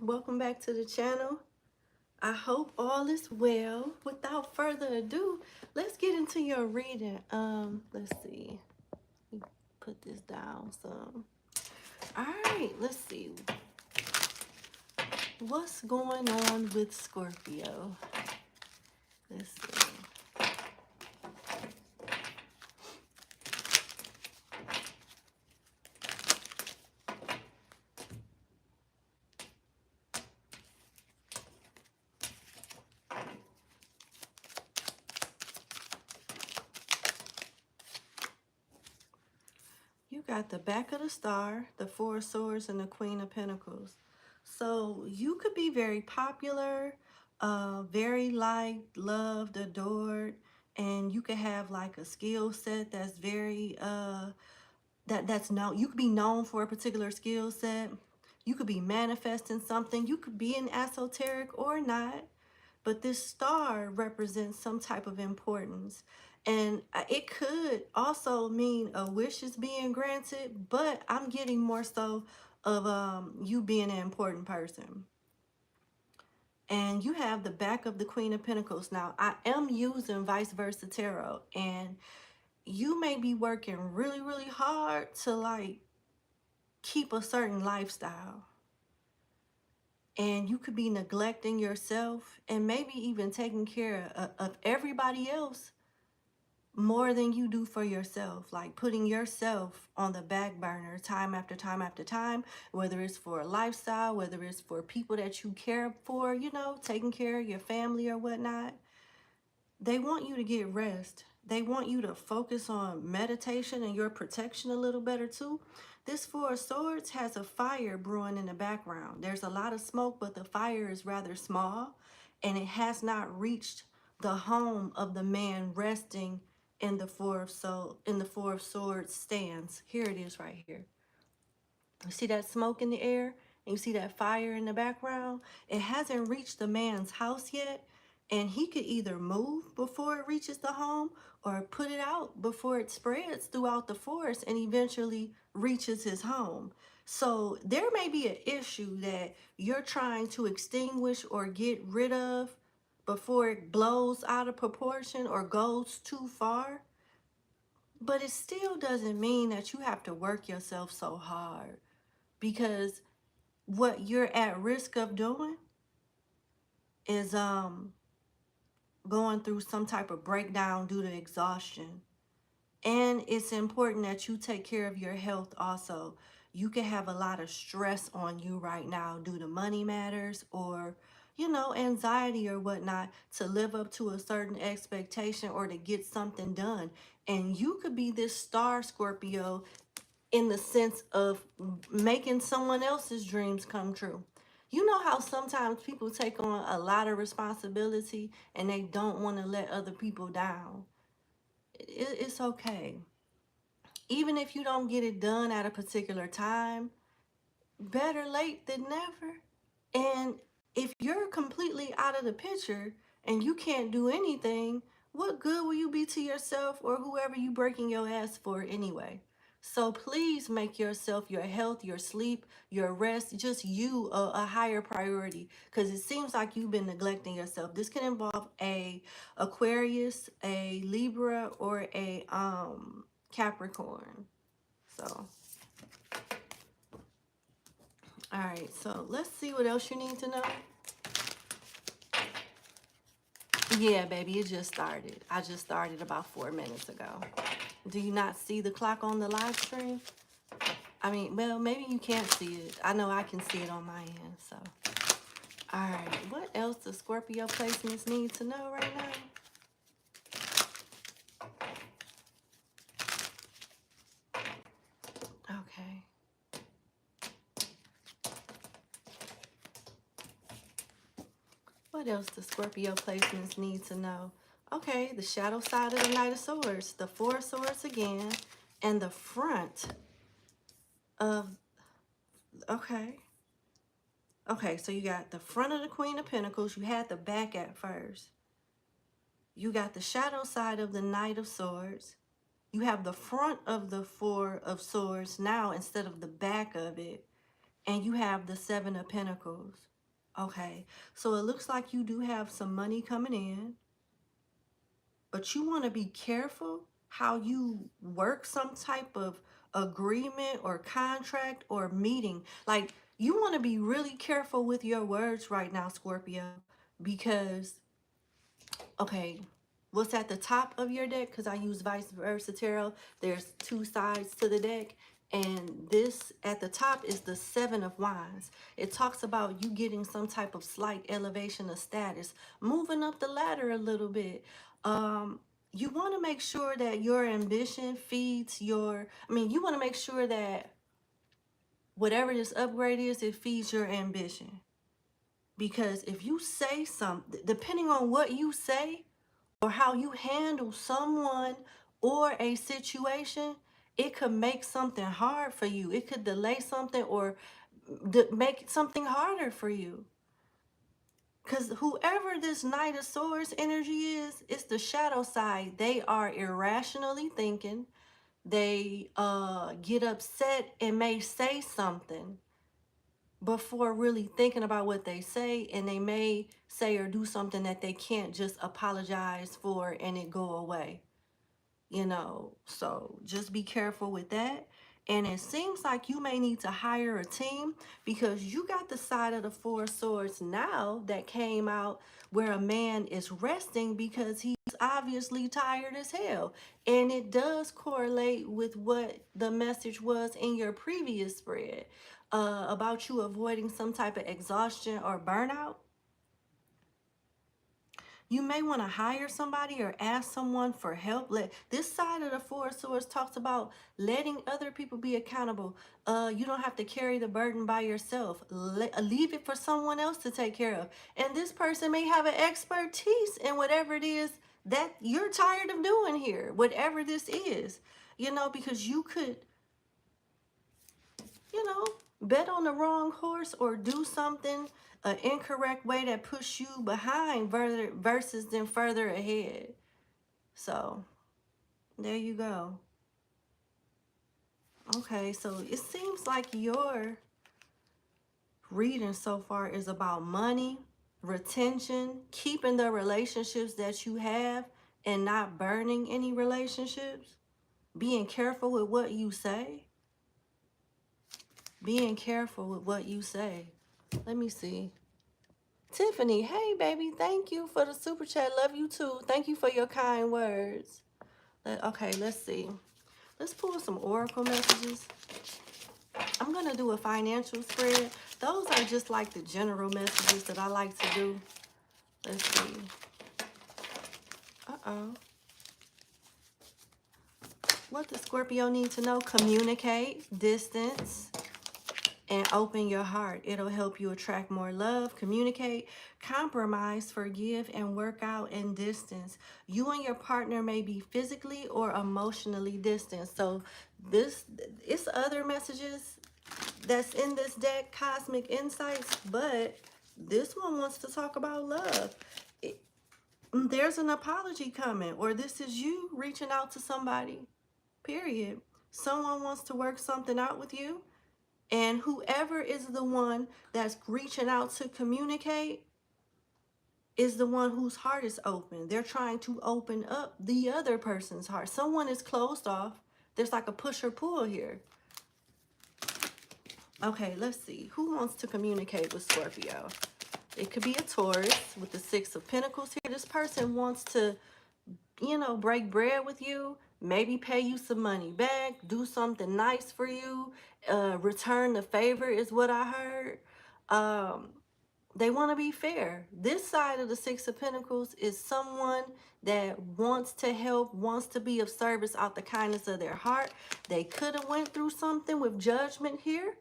welcome back to the channel. I hope all is well. Without further ado, let's get into your reading. Let's see. Let me put this down some. All right, let's see. What's going on with Scorpio? Let's see. You got the back of the star, the Four of Swords, and the Queen of Pentacles. So you could be very popular, very liked, loved, adored, and you could have like a skill set that's very that's known. You could be known for a particular skill set. You could be manifesting something. You could be an esoteric or not, but this star represents some type of importance. And it could also mean a wish is being granted, but I'm getting more so of you being an important person. And you have the back of the Queen of Pentacles. Now, I am using vice versa tarot, and you may be working really, really hard to like keep a certain lifestyle. And you could be neglecting yourself and maybe even taking care of everybody else more than you do for yourself, like putting yourself on the back burner time after time after time, whether it's for a lifestyle, whether it's for people that you care for, you know, taking care of your family or whatnot. They want you to get rest. They want you to focus on meditation and your protection a little better too. This Four of Swords has a fire brewing in the background. There's a lot of smoke, but the fire is rather small, and it has not reached the home of the man resting in the Four of Swords stance. Here it is right here. You see that smoke in the air? And you see that fire in the background? It hasn't reached the man's house yet, and he could either move before it reaches the home or put it out before it spreads throughout the forest and eventually reaches his home. So there may be an issue that you're trying to extinguish or get rid of before it blows out of proportion or goes too far. But it still doesn't mean that you have to work yourself so hard, because what you're at risk of doing is going through some type of breakdown due to exhaustion. And it's important that you take care of your health also. You can have a lot of stress on you right now due to money matters or, you know, anxiety or whatnot, to live up to a certain expectation or to get something done. And you could be this star, Scorpio, in the sense of making someone else's dreams come true. You know how sometimes people take on a lot of responsibility and they don't want to let other people down. It's okay. Even if you don't get it done at a particular time, better late than never. And if you're completely out of the picture and you can't do anything, what good will you be to yourself or whoever you breaking your ass for anyway? So please make yourself, your health, your sleep, your rest, just you a higher priority, because it seems like you've been neglecting yourself. This can involve a Aquarius, a Libra, or a Capricorn. So, all right, so let's see what else you need to know. Yeah, baby, it just started. I just started about 4 minutes ago. Do you not see the clock on the live stream? I mean, well, maybe you can't see it. I know I can see it on my end, so. All right, what else does Scorpio placements need to know right now? Okay. What else does Scorpio placements need to know? Okay, the shadow side of the Knight of Swords, the Four of Swords again, and the front of, okay. Okay, so you got the front of the Queen of Pentacles. You had the back at first. You got the shadow side of the Knight of Swords. You have the front of the Four of Swords now instead of the back of it. and you have the Seven of Pentacles. Okay, so it looks like you do have some money coming in, but you want to be careful how you work some type of agreement or contract or meeting. Like, you want to be really careful with your words right now, Scorpio, because, okay, what's at the top of your deck, because I use vice versa tarot, there's two sides to the deck, and this at the top is the Seven of Wands. It talks about you getting some type of slight elevation of status, moving up the ladder a little bit. You want to make sure that your ambition feeds your, you want to make sure that whatever this upgrade is, it feeds your ambition. Because if you say something, depending on what you say, or how you handle someone or a situation, it could make something hard for you. It could delay something or make something harder for you. Because whoever this Knight of Swords energy is, it's the shadow side. They are irrationally thinking. They get upset and may say something before really thinking about what they say, and they may say or do something that they can't just apologize for and it go away. So just be careful with that. And it seems like you may need to hire a team, because you got the side of the Four of Swords now that came out, where a man is resting because he's obviously tired as hell. And it does correlate with what the message was in your previous spread, about you avoiding some type of exhaustion or burnout. You may want to hire somebody or ask someone for help. This side of the Four of Swords talks about letting other people be accountable. You don't have to carry the burden by yourself. Leave it for someone else to take care of. And this person may have an expertise in whatever it is that you're tired of doing here, whatever this is, because you could, bet on the wrong horse or do something an incorrect way that push you behind versus then further ahead. So there you go. Okay, so it seems like your reading so far is about money, retention, keeping the relationships that you have and not burning any relationships, being careful with what you say. Being careful with what you say. Let me see. Tiffany, hey baby, thank you for the super chat. Love you too. Thank you for your kind words. Okay, let's see. Let's pull some oracle messages. I'm going to do a financial spread. Those are just like the general messages that I like to do. Let's see. What does Scorpio need to know? Communicate, distance, and open your heart. It'll help you attract more love. Communicate, compromise, forgive, and work out in distance. You and your partner may be physically or emotionally distant. So it's other messages that's in this deck, Cosmic Insights, but this one wants to talk about love. There's an apology coming, or this is you reaching out to somebody, period. Someone wants to work something out with you. And whoever is the one that's reaching out to communicate is the one whose heart is open. They're trying to open up the other person's heart. Someone is closed off. There's like a push or pull here. Okay, let's see. Who wants to communicate with Scorpio? It could be a Taurus with the Six of Pentacles here. This person wants to, break bread with you. Maybe pay you some money back, do something nice for you, return the favor is what I heard. They want to be fair. This side of the Six of Pentacles is someone that wants to help, wants to be of service out the kindness of their heart. They could have went through something with judgment here.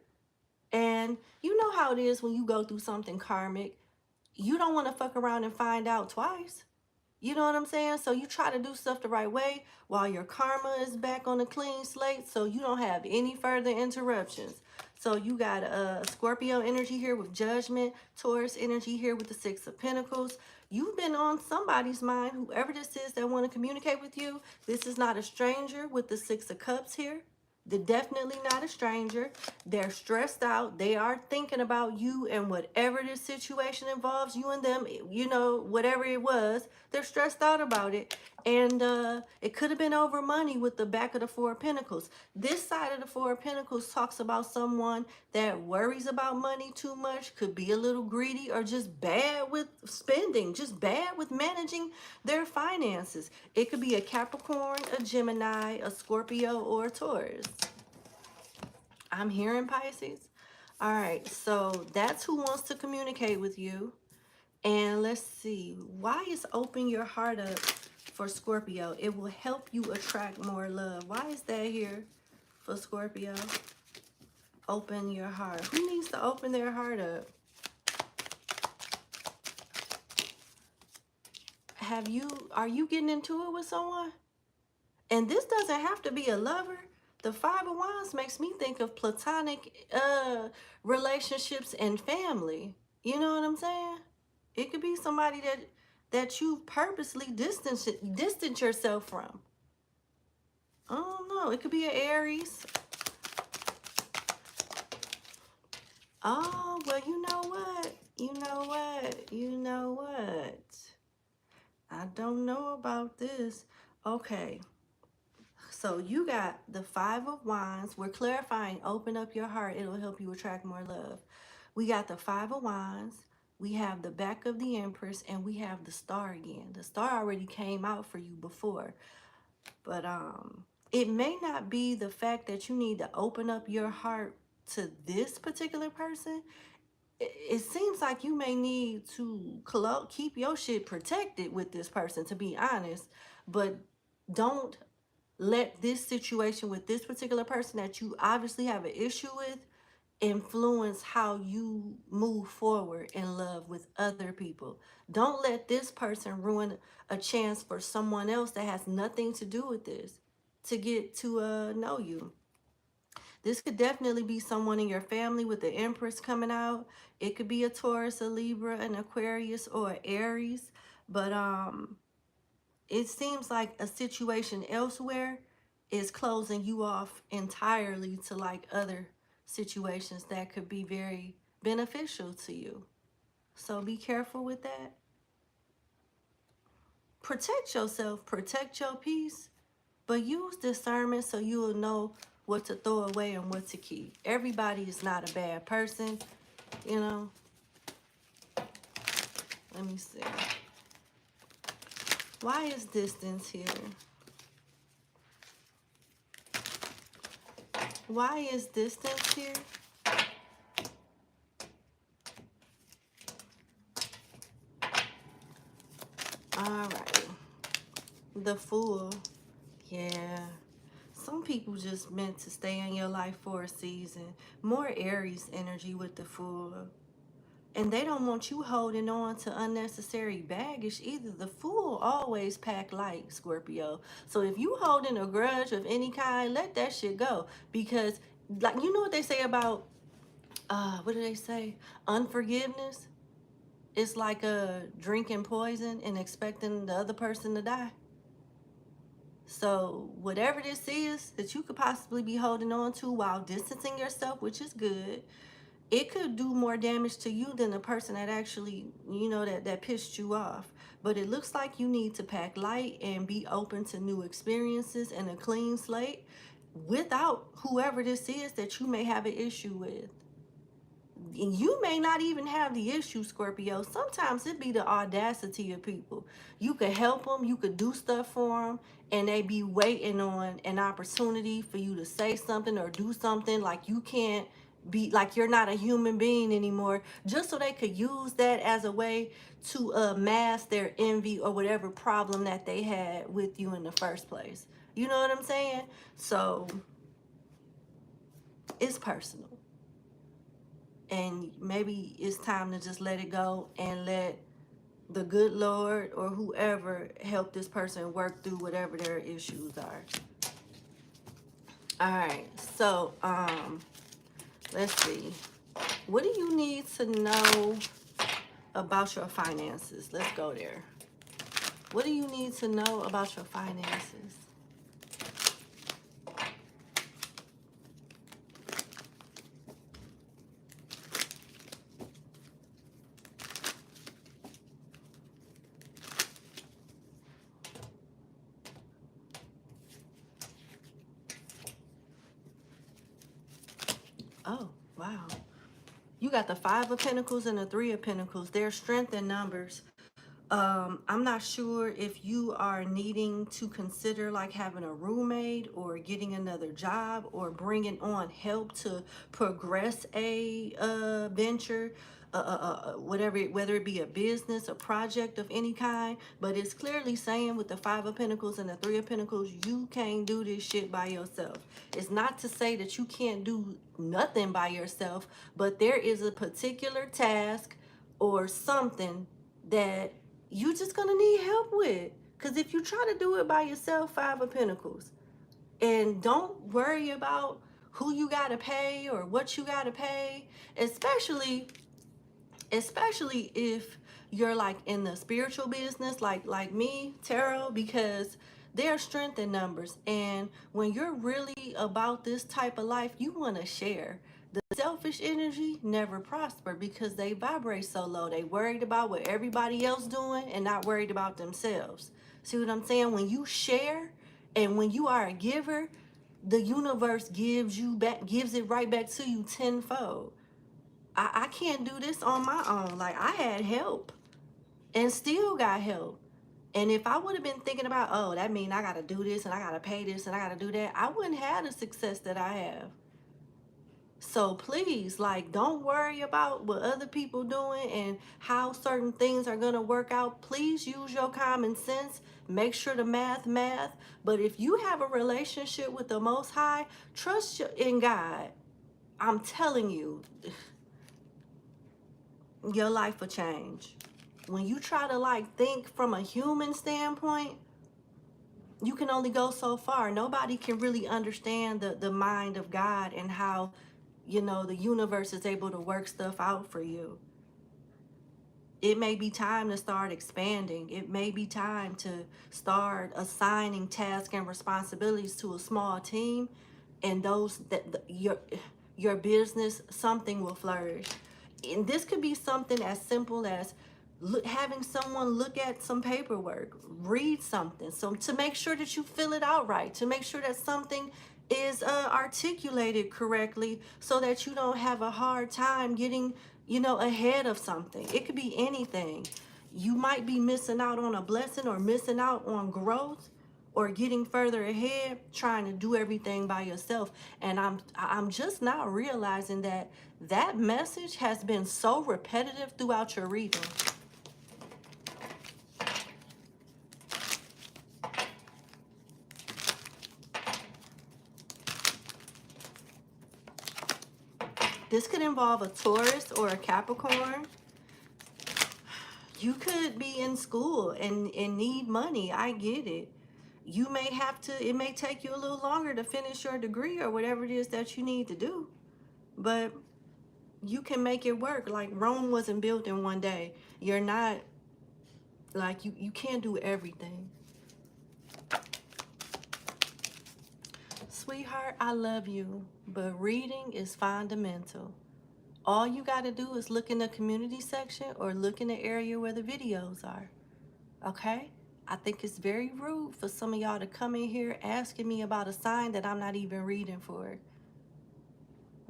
And you know how it is when you go through something karmic. You don't want to fuck around and find out twice. You know what I'm saying? So you try to do stuff the right way while your karma is back on a clean slate, so you don't have any further interruptions. So you got Scorpio energy here with judgment, Taurus energy here with the Six of Pentacles. You've been on somebody's mind, whoever this is that want to communicate with you. This is not a stranger with the Six of Cups here. They're definitely not a stranger. They're stressed out. They are thinking about you and whatever this situation involves, you and them, you know, whatever it was, they're stressed out about it. And it could have been over money with the back of the Four of Pentacles. This side of the Four of Pentacles talks about someone that worries about money too much, could be a little greedy, or just bad with spending, just bad with managing their finances. It could be a Capricorn, a Gemini, a Scorpio, or a Taurus. I'm hearing Pisces. All right, so that's who wants to communicate with you. And let's see, why is open your heart up for Scorpio? It will help you attract more love. Why is that here for Scorpio? Open your heart. Who needs to open their heart up? Are you getting into it with someone? And this doesn't have to be a lover. The Five of Wands makes me think of platonic relationships and family. You know what I'm saying? It could be somebody that you purposely distance yourself from. I don't know. It could be an Aries. Oh, well, you know what? You know what? You know what? I don't know about this. Okay. So you got the Five of Wands. We're clarifying, open up your heart. It'll help you attract more love. We got the Five of Wands. We have the back of the Empress, and we have the Star again. The Star already came out for you before. But it may not be the fact that you need to open up your heart to this particular person. It seems like you may need to keep your shit protected with this person, to be honest. But don't let this situation with this particular person that you obviously have an issue with influence how you move forward in love with other people. Don't let this person ruin a chance for someone else that has nothing to do with this to get to know you. This could definitely be someone in your family with the Empress coming out. It could be a Taurus, a Libra, an Aquarius, or an Aries. But it seems like a situation elsewhere is closing you off entirely to like other situations that could be very beneficial to you. So be careful with that. Protect yourself, protect your peace, but use discernment so you will know what to throw away and what to keep. Everybody is not a bad person, you know. Let me see. Why is distance here? Why is distance here? All right. The Fool. Yeah. Some people just meant to stay in your life for a season. More Aries energy with the Fool. And they don't want you holding on to unnecessary baggage either. The Fool always pack light, Scorpio. So if you holding a grudge of any kind, let that shit go. Because, like, you know what they say about, what do they say? Unforgiveness. It's like drinking poison and expecting the other person to die. So whatever this is that you could possibly be holding on to while distancing yourself, which is good, it could do more damage to you than the person that actually, you know, that pissed you off. But it looks like you need to pack light and be open to new experiences and a clean slate without whoever this is that you may have an issue with. And you may not even have the issue, Scorpio. Sometimes it be the audacity of people. You could help them, you could do stuff for them, and they be waiting on an opportunity for you to say something or do something like you can't be, like you're not a human being anymore, just so they could use that as a way to mask their envy or whatever problem that they had with you in the first place. You know what I'm saying? So it's personal. And maybe it's time to just let it go and let the good Lord or whoever help this person work through whatever their issues are. All right, so let's see. What do you need to know about your finances? Let's go there. What do you need to know about your finances? you got the Five of Pentacles and the Three of Pentacles. There's strength in numbers. I'm not sure if you are needing to consider like having a roommate or getting another job or bringing on help to progress a venture, whatever, whether it be a business, a project of any kind. But it's clearly saying with the Five of Pentacles and the Three of Pentacles, you can't do this shit by yourself. It's not to say that you can't do nothing by yourself, but there is a particular task or something that you just gonna need help with. Because if you try to do it by yourself, Five of Pentacles, and don't worry about who you gotta pay or what you gotta pay, especially if you're like in the spiritual business, like me, tarot, because there's strength in numbers. And when you're really about this type of life, you want to share. The selfish energy never prosper because they vibrate so low. They worried about what everybody else doing and not worried about themselves. See what I'm saying? When you share and when you are a giver, the universe gives it right back to you tenfold. I can't do this on my own. Like, I had help and still got help. And if I would have been thinking about, oh, that means I got to do this and I got to pay this and I got to do that, I wouldn't have the success that I have. So please, like, don't worry about what other people doing and how certain things are going to work out. Please use your common sense. Make sure to math. But if you have a relationship with the Most High, trust in God. I'm telling you, your life will change. When you try to like think from a human standpoint, you can only go so far. Nobody can really understand the mind of God and how, you know, the universe is able to work stuff out for you. It may be time to start expanding. It may be time to start assigning tasks and responsibilities to a small team, and those that your business, something will flourish. And this could be something as simple as having someone look at some paperwork, read something, so to make sure that you fill it out right, to make sure that something is articulated correctly, so that you don't have a hard time getting, you know, ahead of something. It could be anything. You might be missing out on a blessing or missing out on growth or getting further ahead trying to do everything by yourself. And I'm just now realizing that message has been so repetitive throughout your reading. This could involve a Taurus or a Capricorn. You could be in school and need money. I get it. You may have to, it may take you a little longer to finish your degree or whatever it is that you need to do. But you can make it work. Like, Rome wasn't built in one day. You're not, like, you can't do everything. Sweetheart, I love you, but reading is fundamental. All you got to do is look in the community section or look in the area where the videos are. Okay? I think it's very rude for some of y'all to come in here asking me about a sign that I'm not even reading for.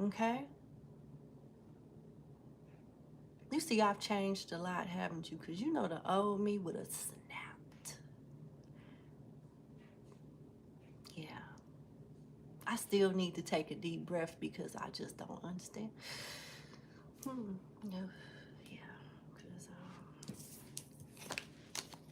Okay? You see, I've changed a lot, haven't you? Because you know the old me would have snapped. Yeah. I still need to take a deep breath because I just don't understand. No. Yeah. Because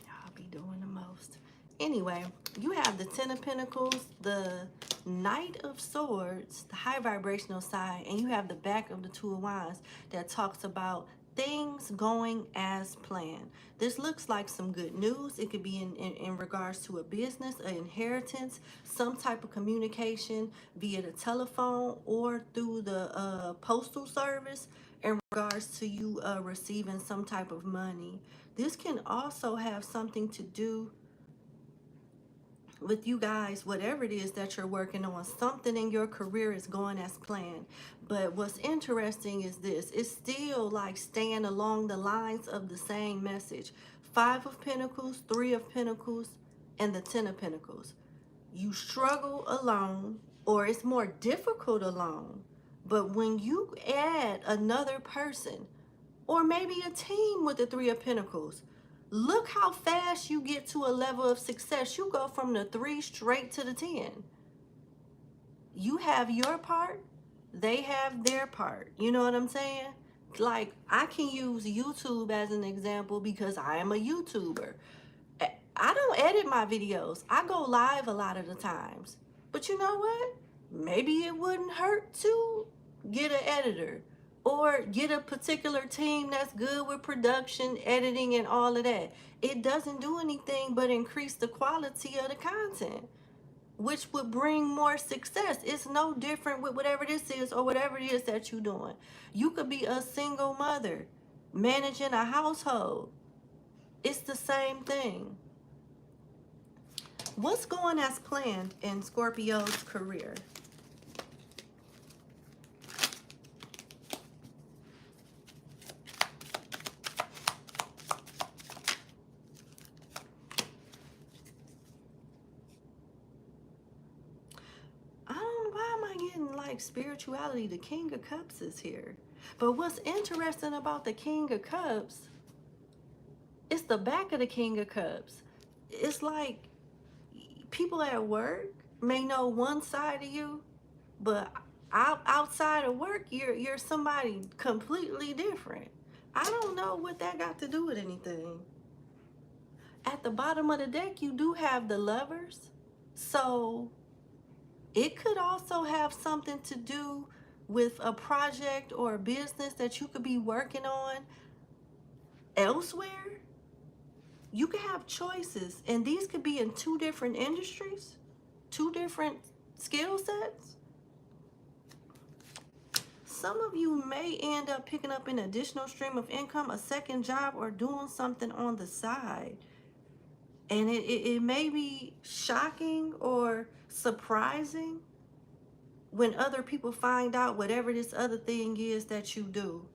y'all be doing the most. Anyway, you have the Ten of Pentacles, the Knight of Swords, the high vibrational side, and you have the back of the Two of Wands that talks about things going as planned. This looks like some good news. It could be in regards to a business, an inheritance, some type of communication via the telephone or through the postal service in regards to you receiving some type of money. This can also have something to do with you guys, whatever it is that you're working on. Something in your career is going as planned. But what's interesting is this. It's still like staying along the lines of the same message. Five of Pentacles, Three of Pentacles, and the Ten of Pentacles. You struggle alone, or it's more difficult alone, But when you add another person, or maybe a team with the Three of Pentacles, look how fast you get to a level of success. You go from the 3 straight to the 10. You have your part, they have their part. You know what I'm saying? Like, I can use YouTube as an example because I am a YouTuber. I don't edit my videos. I go live a lot of the times. But you know what? Maybe it wouldn't hurt to get an editor or get a particular team that's good with production, editing, and all of that. It doesn't do anything but increase the quality of the content, which would bring more success. It's no different with whatever this is or whatever it is that you're doing. You could be a single mother managing a household. It's the same thing. What's going as planned in Scorpio's career? I don't know, why am I getting like spirituality? The King of Cups is here. But what's interesting about the King of Cups, it's the back of the King of Cups. It's like people at work may know one side of you, but outside of work, you're somebody completely different. I don't know what that got to do with anything. At the bottom of the deck, you do have the Lovers. So it could also have something to do with a project or a business that you could be working on elsewhere. You could have choices, and these could be in 2 different industries, 2 different skill sets. Some of you may end up picking up an additional stream of income, a second job, or doing something on the side. And it may be shocking or surprising when other people find out whatever this other thing is that you do.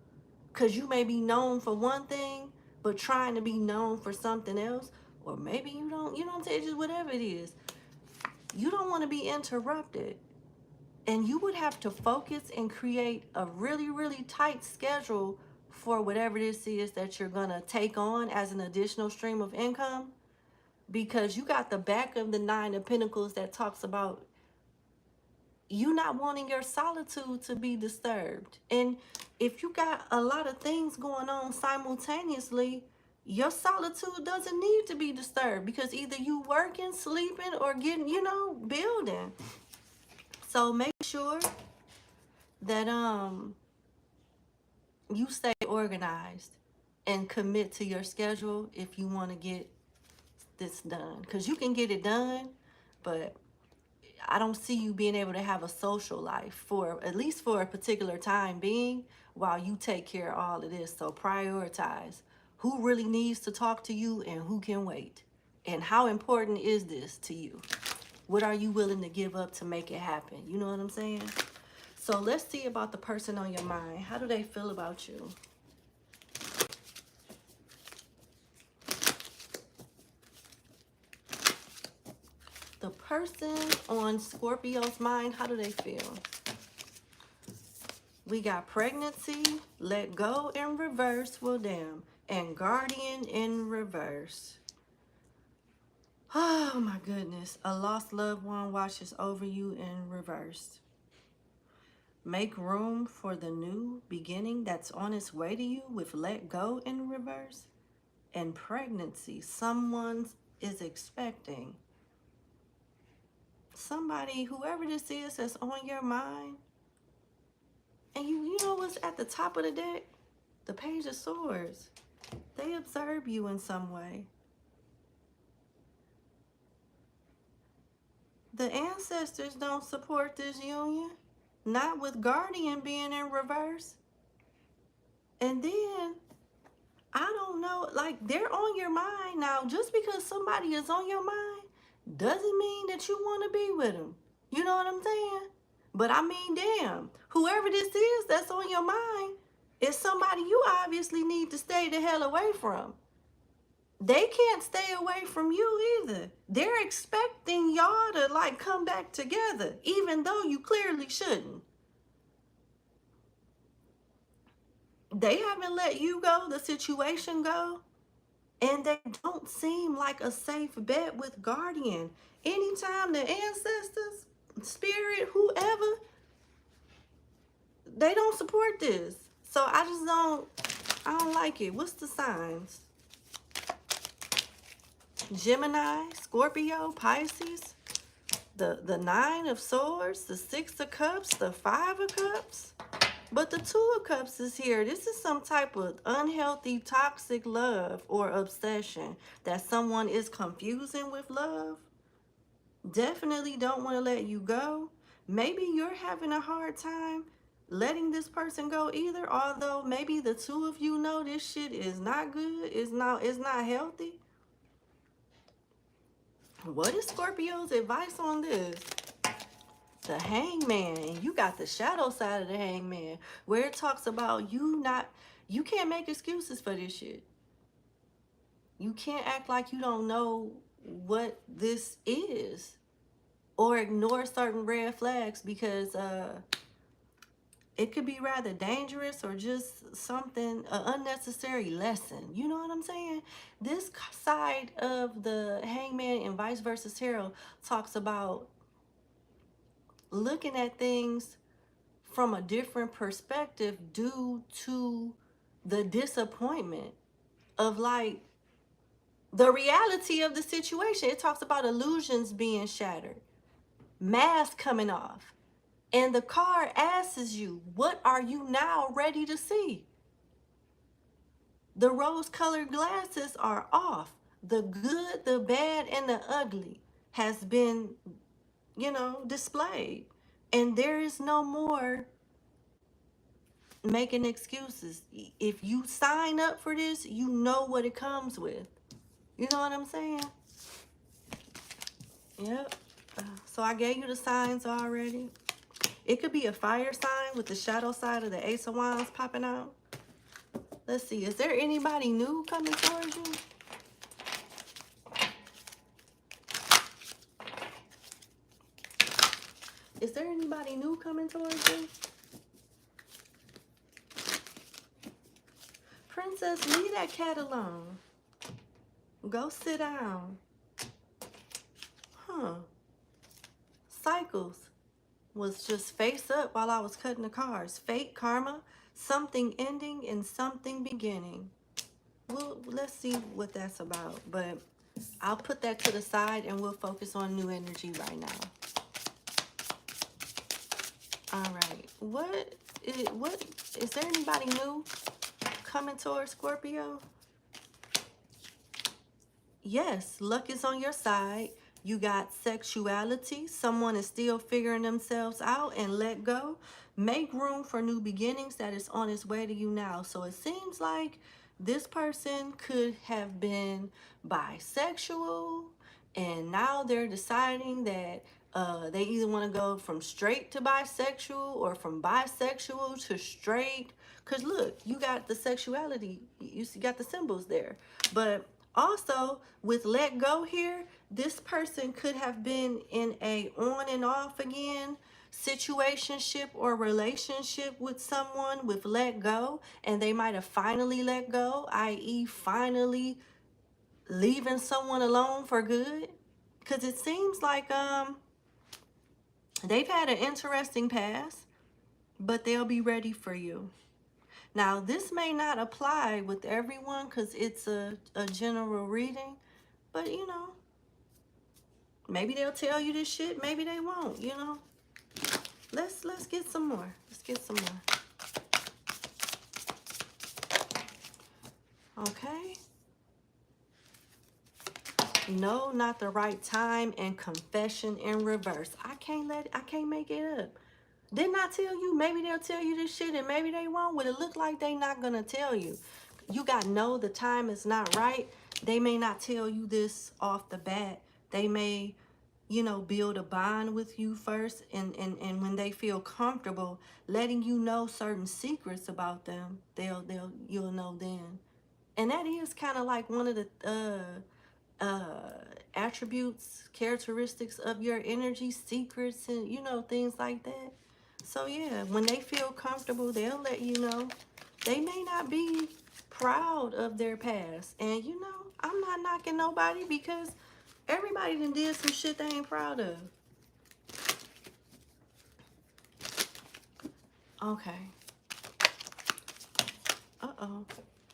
Because you may be known for one thing, but trying to be known for something else. Or maybe you don't, you know what I'm saying, just whatever it is. You don't want to be interrupted. And you would have to focus and create a really, really tight schedule for whatever this is that you're going to take on as an additional stream of income. Because you got the back of the 9 of Pentacles that talks about you not wanting your solitude to be disturbed. And if you got a lot of things going on simultaneously, your solitude doesn't need to be disturbed, because either you working, sleeping, or getting, you know, building. So make sure that you stay organized and commit to your schedule if you want to get this done. Because you can get it done, but I don't see you being able to have a social life for at least for a particular time being while you take care of all of this. So prioritize who really needs to talk to you and who can wait. And how important is this to you? What are you willing to give up to make it happen? You know what I'm saying? So let's see about the person on your mind. How do they feel about you? The person on Scorpio's mind, how do they feel? We got pregnancy, let go in reverse, well damn, and guardian in reverse. Oh my goodness, a lost loved one watches over you in reverse. Make room for the new beginning that's on its way to you with let go in reverse. And pregnancy, someone is expecting. Somebody, whoever this is that's on your mind. And you know what's at the top of the deck? The Page of Swords. They observe you in some way. The ancestors don't support this union. Not with guardian being in reverse. And then, I don't know, like, they're on your mind now. Just because somebody is on your mind doesn't mean that you want to be with them. You know what I'm saying? But I mean, damn, whoever this is that's on your mind is somebody you obviously need to stay the hell away from. They can't stay away from you either. They're expecting y'all to like come back together, even though you clearly shouldn't. They haven't let you go, the situation go, and they don't seem like a safe bet with guardian. Anytime the ancestors, spirit, whoever, they don't support this. So I don't like it. What's the signs? Gemini, Scorpio, Pisces, the Nine of Swords, the Six of Cups, the Five of Cups. But the Two of Cups is here. This is some type of unhealthy, toxic love or obsession that someone is confusing with love. Definitely don't want to let you go. Maybe you're having a hard time letting this person go either, although maybe the two of you know this shit is not good, it's not healthy. What is Scorpio's advice on this? The Hangman, and you got the shadow side of the Hangman, where it talks about you can't make excuses for this shit. You can't act like you don't know what this is, or ignore certain red flags, because it could be rather dangerous or just something, an unnecessary lesson. You know what I'm saying? This side of the Hangman and vice versa tarot talks about looking at things from a different perspective due to the disappointment of like the reality of the situation. It talks about illusions being shattered, masks coming off, and the card asks you, what are you now ready to see? The rose-colored glasses are off. The good, the bad, and the ugly has been, displayed. And there is no more making excuses. If you sign up for this, you know what it comes with. You know what I'm saying? Yep. So I gave you the signs already. It could be a fire sign with the shadow side of the Ace of Wands popping out. Let's see. Is there anybody new coming towards you? Is there anybody new coming towards you? Princess, leave that cat alone. Go sit down. Huh. Cycles was just face up while I was cutting the cards. Fate, karma, something ending and something beginning. Well, let's see what that's about. But I'll put that to the side and we'll focus on new energy right now. All right. What is there anybody new coming towards Scorpio? Yes, luck is on your side. You got sexuality. Someone is still figuring themselves out, and let go. Make room for new beginnings that is on its way to you now. So it seems like this person could have been bisexual, and now they're deciding that they either want to go from straight to bisexual or from bisexual to straight. Because look, you got the sexuality. You got the symbols there. But also, with let go here, this person could have been in a on and off again situationship or relationship with someone with let go, and they might have finally let go, i.e. finally leaving someone alone for good. Because it seems like they've had an interesting past, but they'll be ready for you. Now, this may not apply with everyone because it's a general reading, but, maybe they'll tell you this shit, maybe they won't, Let's get some more. Let's get some more. Okay. No, not the right time, and confession in reverse. I can't make it up. Didn't I tell you? Maybe they'll tell you this shit and maybe they won't. Well, it look like they not going to tell you. You got to know the time is not right. They may not tell you this off the bat. They may, build a bond with you first. And when they feel comfortable letting you know certain secrets about them, you'll know then. And that is kind of like one of the attributes, characteristics of your energy, secrets, and things like that. So yeah, when they feel comfortable, they'll let you know. They may not be proud of their past. And you know, I'm not knocking nobody because everybody done did some shit they ain't proud of. Okay. Uh-oh.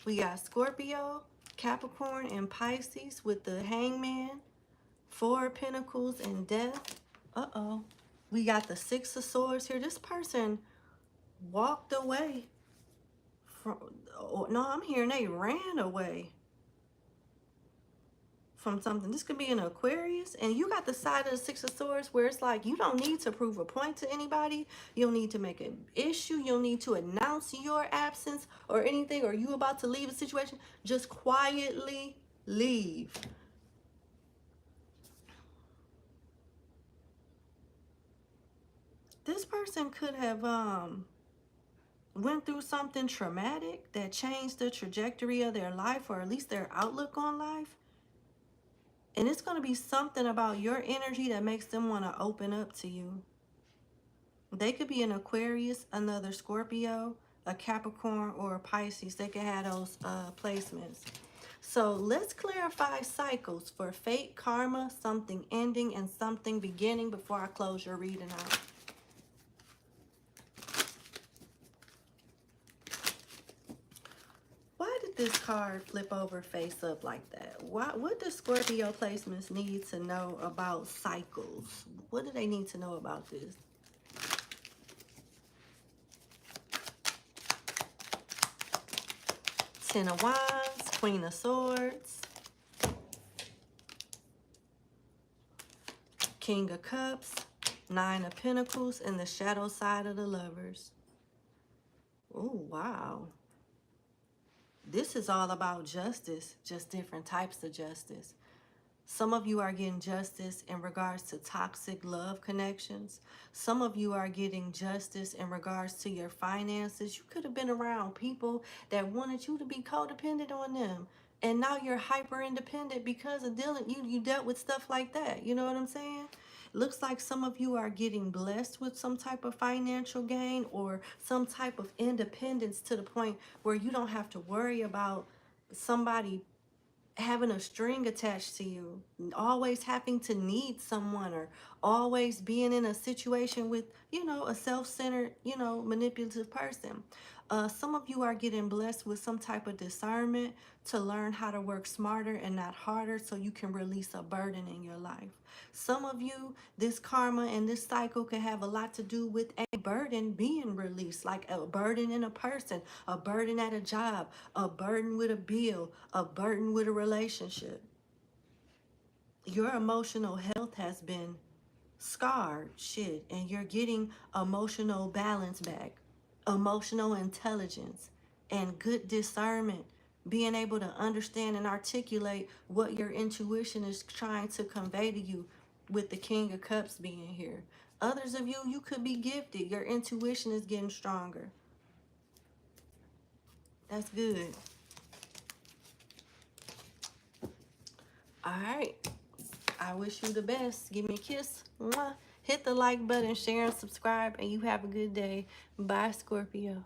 We got Scorpio, Capricorn, and Pisces with the Hangman, Four of Pentacles, and Death. Uh-oh. We got the Six of Swords here. This person walked away from... Oh, no, I'm hearing they ran away from something. This could be an Aquarius, and you got the side of the Six of Swords where it's like you don't need to prove a point to anybody. You don't need to make an issue. You don't need to announce your absence or anything, or you about to leave a situation. Just quietly leave. This person could have went through something traumatic that changed the trajectory of their life, or at least their outlook on life. And it's going to be something about your energy that makes them want to open up to you. They could be an Aquarius, another Scorpio, a Capricorn, or a Pisces. They could have those placements. So let's clarify cycles for fate, karma, something ending, and something beginning before I close your reading out. This card flip over face up like that? What do Scorpio placements need to know about cycles? What do they need to know about this? Ten of Wands, Queen of Swords, King of Cups, Nine of Pentacles, and the shadow side of the Lovers. Oh, wow. This is all about justice, just different types of justice. Some of you are getting justice in regards to toxic love connections. Some of you are getting justice in regards to your finances. You could have been around people that wanted you to be codependent on them. And now you're hyper independent because of you dealt with stuff like that. You know what I'm saying? Looks like some of you are getting blessed with some type of financial gain or some type of independence to the point where you don't have to worry about somebody having a string attached to you, always having to need someone, or always being in a situation with, you know, a self-centered, you know, manipulative person. Some of you are getting blessed with some type of discernment to learn how to work smarter and not harder so you can release a burden in your life. Some of you, this karma and this cycle can have a lot to do with a burden being released, like a burden in a person, a burden at a job, a burden with a bill, a burden with a relationship. Your emotional health has been scarred, and you're getting emotional balance back, emotional intelligence, and good discernment, being able to understand and articulate what your intuition is trying to convey to you with the King of Cups being here. Others of you, you could be gifted. Your intuition is getting stronger. That's good. All right. I wish you the best. Give me a kiss. Mwah. Hit the like button, share, and subscribe, and you have a good day. Bye, Scorpio.